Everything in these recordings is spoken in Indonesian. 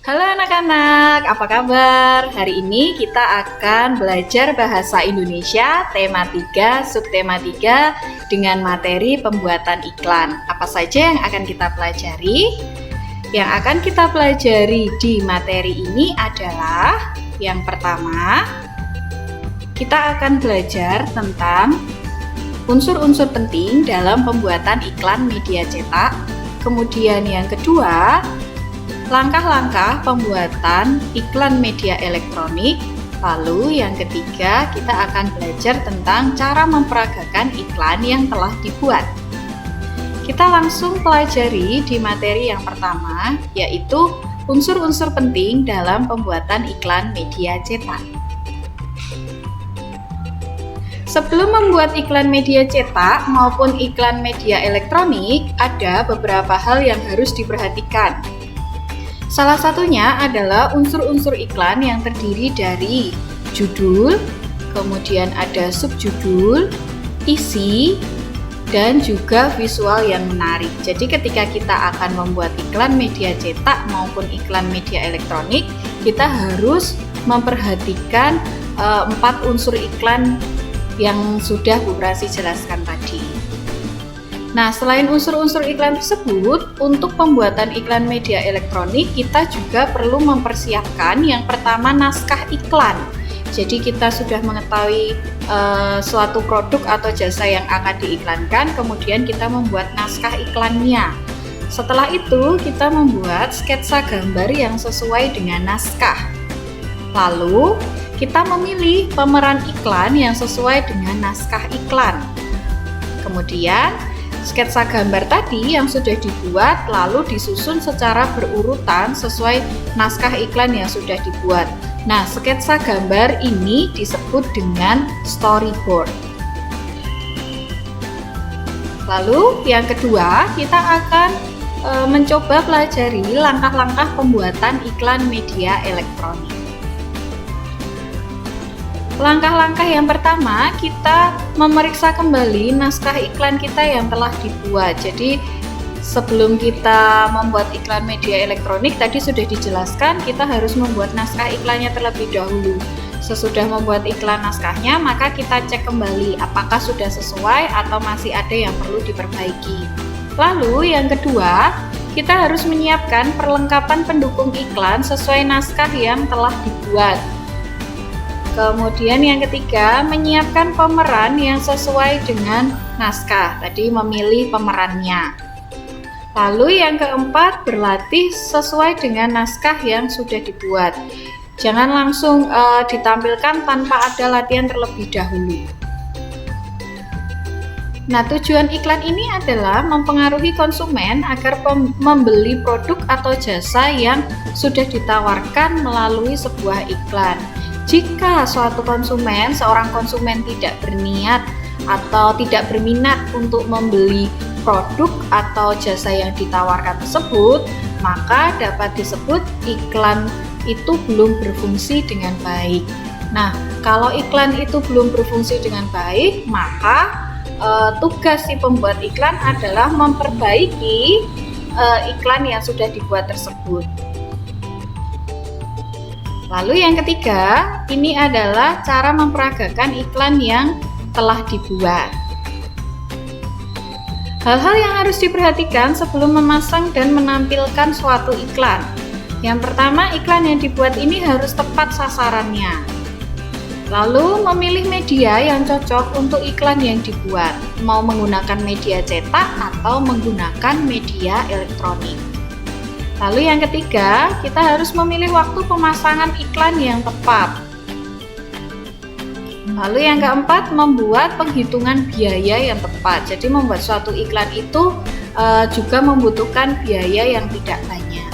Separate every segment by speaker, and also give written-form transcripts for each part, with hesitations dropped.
Speaker 1: Halo anak-anak, apa kabar? Hari ini kita akan belajar bahasa Indonesia tema 3, subtema 3 dengan materi pembuatan iklan. Apa saja yang akan kita pelajari? Yang akan kita pelajari di materi ini adalah yang pertama, kita akan belajar tentang unsur-unsur penting dalam pembuatan iklan media cetak. Kemudian yang kedua, langkah-langkah pembuatan iklan media elektronik. Lalu yang ketiga, kita akan belajar tentang cara memperagakan iklan yang telah dibuat. Kita langsung pelajari di materi yang pertama, yaitu unsur-unsur penting dalam pembuatan iklan media cetak. Sebelum membuat iklan media cetak maupun iklan media elektronik, ada beberapa hal yang harus diperhatikan. Salah satunya adalah unsur-unsur iklan yang terdiri dari judul, kemudian ada subjudul, isi, dan juga visual yang menarik. Jadi ketika kita akan membuat iklan media cetak maupun iklan media elektronik, kita harus memperhatikan 4 unsur iklan yang sudah Bu Prasi jelaskan tadi. Nah, selain unsur-unsur iklan tersebut, untuk pembuatan iklan media elektronik kita juga perlu mempersiapkan yang pertama naskah iklan. Jadi kita sudah mengetahui suatu produk atau jasa yang akan diiklankan, kemudian kita membuat naskah iklannya. Setelah itu kita membuat sketsa gambar yang sesuai dengan naskah. Lalu kita memilih pemeran iklan yang sesuai dengan naskah iklan. Kemudian sketsa gambar tadi yang sudah dibuat lalu disusun secara berurutan sesuai naskah iklan yang sudah dibuat. Nah, sketsa gambar ini disebut dengan storyboard. Lalu yang kedua, kita akan mencoba pelajari langkah-langkah pembuatan iklan media elektronik. Langkah-langkah yang pertama, kita memeriksa kembali naskah iklan kita yang telah dibuat. Jadi sebelum kita membuat iklan media elektronik, tadi sudah dijelaskan kita harus membuat naskah iklannya terlebih dahulu. Sesudah membuat iklan naskahnya, maka kita cek kembali apakah sudah sesuai atau masih ada yang perlu diperbaiki. Lalu yang kedua, kita harus menyiapkan perlengkapan pendukung iklan sesuai naskah yang telah dibuat. Kemudian yang ketiga, menyiapkan pemeran yang sesuai dengan naskah. Tadi memilih pemerannya. Lalu yang keempat, berlatih sesuai dengan naskah yang sudah dibuat. Jangan langsung ditampilkan tanpa ada latihan terlebih dahulu. Nah, tujuan iklan ini adalah mempengaruhi konsumen agar membeli produk atau jasa yang sudah ditawarkan melalui sebuah iklan. Jika seorang konsumen tidak berniat atau tidak berminat untuk membeli produk atau jasa yang ditawarkan tersebut, maka dapat disebut iklan itu belum berfungsi dengan baik. Nah, kalau iklan itu belum berfungsi dengan baik, maka tugas si pembuat iklan adalah memperbaiki iklan yang sudah dibuat tersebut. Lalu yang ketiga, ini adalah cara memperagakan iklan yang telah dibuat. Hal-hal yang harus diperhatikan sebelum memasang dan menampilkan suatu iklan. Yang pertama, iklan yang dibuat ini harus tepat sasarannya. Lalu memilih media yang cocok untuk iklan yang dibuat, mau menggunakan media cetak atau menggunakan media elektronik. Lalu yang ketiga, kita harus memilih waktu pemasangan iklan yang tepat. Lalu yang keempat, membuat penghitungan biaya yang tepat. Jadi membuat suatu iklan itu juga membutuhkan biaya yang tidak banyak.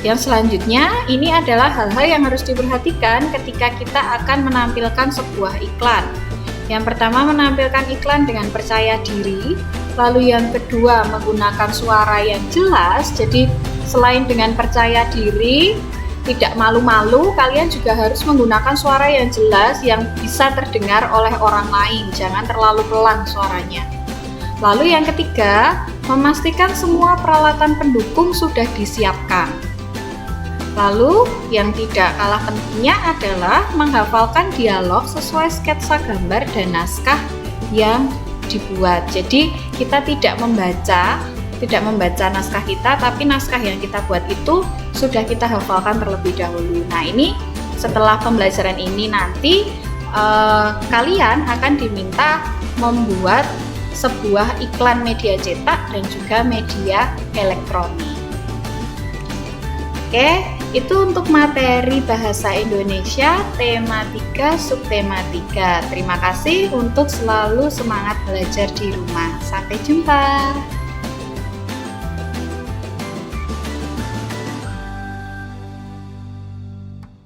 Speaker 1: Yang selanjutnya, ini adalah hal-hal yang harus diperhatikan ketika kita akan menampilkan sebuah iklan. Yang pertama, menampilkan iklan dengan percaya diri. Lalu yang kedua, menggunakan suara yang jelas. Jadi selain dengan percaya diri, tidak malu-malu, kalian juga harus menggunakan suara yang jelas yang bisa terdengar oleh orang lain. Jangan terlalu pelan suaranya. Lalu yang ketiga, Memastikan semua peralatan pendukung sudah disiapkan. Lalu, yang tidak kalah pentingnya adalah menghafalkan dialog sesuai sketsa gambar dan naskah yang dibuat. Jadi, kita tidak membaca naskah kita, tapi naskah yang kita buat itu sudah kita hafalkan terlebih dahulu. Nah, ini setelah pembelajaran ini nanti kalian akan diminta membuat sebuah iklan media cetak dan juga media elektronik. Oke, itu untuk materi bahasa Indonesia tema 3 subtema 3. Terima kasih untuk selalu semangat belajar di rumah. Sampai jumpa.